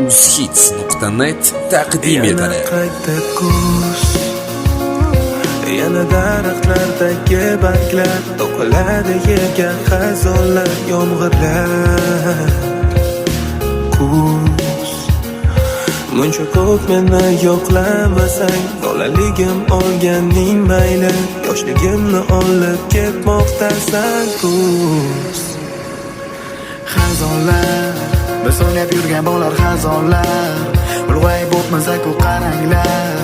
uzhits.net taqdim etadi. Yana daraxtlardagi barglar to'qiladi yerga xazonlar, yomg'irlar. Kuz muncha ko'p meni yo'qlamasang, bolaligim olganing mayli, yoshligimni olib ketmoqdasan. Kuz xazonlar, biz o'ynab yurgan bolalar xazonlar, ulg'ayib o'tmasak u qaranglar,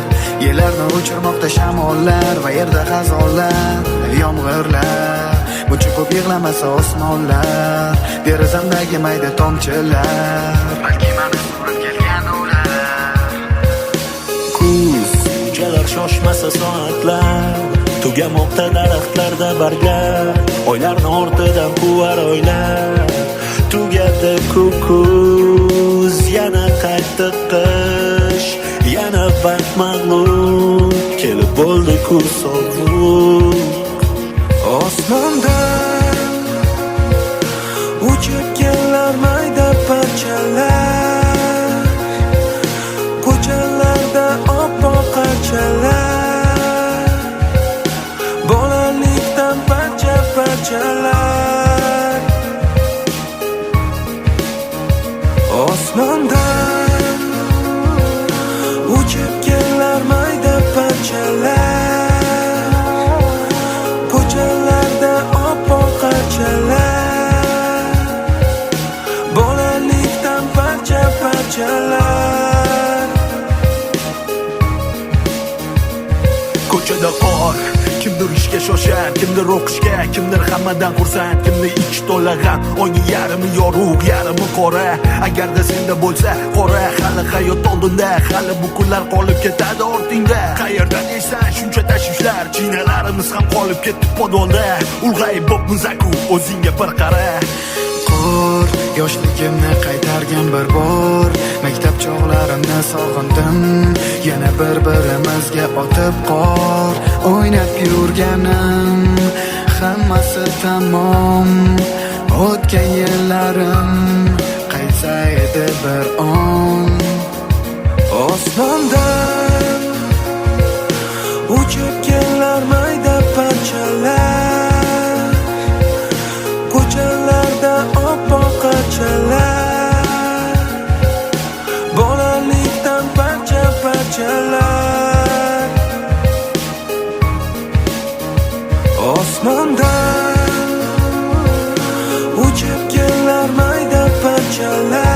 yerlarni o'chirmoqda shamollar va yerda xazonlar, yomg'irlar, buncha ko'p yig'lamasa osmonlar, derazamdagi mayda tomchilar, balki mani surib kelgan ular. Kuz unchalar shoshmasa soatlar, tugamoqda daraxtlarda barglar, oylarni ortidan quvar oylar. Tugadi kuz, yana qaytdi qish, yana vaqt mag'lub, kelib bo'ldi kuz sovuq. Osmondan uchib kelar mayda parchalar, ko'chalarda oppoq qarchalar, bolalikdan parchalar. Osmondan uchib kelar mayda parchalar, ko'chalarda oppoq qarchalar, bolalikdan parchalar. Ko'chada qor, kimdir ishga shoshar, kimdir o'qishga, kimdir hammadan xursand, kimdir ichi to'la g'am, oyning yarimi yorug', yarimi qora. Agarda senda bo'lsa qora, hali hayot oldinda, hali bu kunlar qolib ketadi ortingda. Qayerdan yeysan shuncha tashvishlar, chinalarimiz ham qolib ketdi podolda. Ulg'ayib bo'pmiz-ku, o'zingga bir qara. Qor yoshligimni qaytargan bir bor, maktab chog'larimni sog'indim, yana bir-birimizga otib qor, o'ynab yurganim hammasi tamom. O'tgan yillarim qaytsa edi bir on. Osmondan uchib kelar mayda parchalar, ko'chalarda oppoq qarchalar, bolalikdan parchalar. Osmondan uchib kelar mayda parchalar,